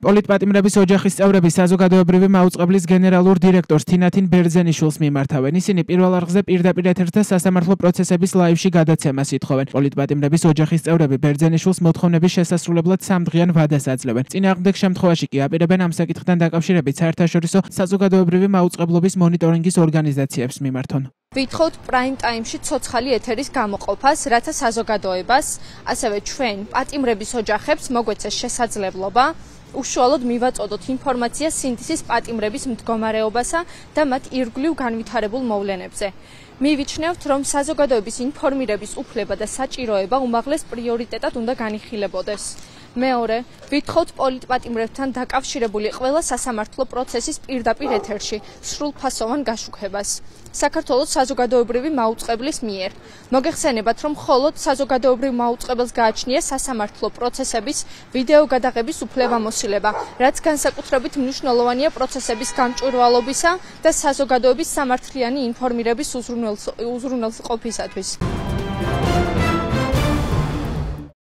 პოლიტპატიმრების ოჯახის წევრები საზოგადოებრივი მაუწყებლის გენერალურ დირექტორს თინათინ ბერძენიშვილს მიმართავენ. ისინი პირველ არხზე პირდაპირ ეთერთა სასამართლო პროცესების ლაივში გადაცემას ითხოვენ. პოლიტპატიმრების ოჯახის წევრები ბერძენიშვილს მოთხოვნების შესასრულებლად 3 დღიან ვადას აძლევენ. წინააღმდეგ შემთხვევაში კი აპირებენ ამ საკითხთან დაკავშირებით საერთაშორისო საზოგადოებრივი მაუწყებლობის მონიტორინგის ორგანიზაციებს მიმართონ. Ვითხოვთ პრაიმ ტაიმში ცოცხალი ეთერის გამოყოფას, რათა საზოგადოებას, ასევე ჩვენ პატიმრების ოჯახებს მოგვეცეს შესაძლებლობა უშუალოდ მივაწოდოთ ინფორმაცია სინდისის პატიმრების მდგომარეობასა და მათ ირგვლივ განვითარებულ მოვლენებზე. მივიჩნევთ, რომ საზოგადოების ინფორმირების უფლება და საჭიროება უმაღლეს პრიორიტეტად უნდა განიხილებოდეს. მეორე, ვითხოვთ პოლიტპატიმრებთან დაკავშირებული ყველა სასამართლო პროცესის პირდაპირ ეთერში სრულფასოვან გაშუქებას. საქართველოს საზოგადოებრივი მაუწყებლის მიერ. მოგეხსენებათ, რომ მხოლოდ საზოგადოებრივ მაუწყებელს გააჩნია სასამართლო პროცესების ვიდეო გადაღების უფლებამოსილება, რაც განსაკუთრებით მნიშვნელოვანია პროცესების გამჭვირვალობისა და საზოგადოების სამართლიანი ინფორმირების უზრუნველყოფისათვის.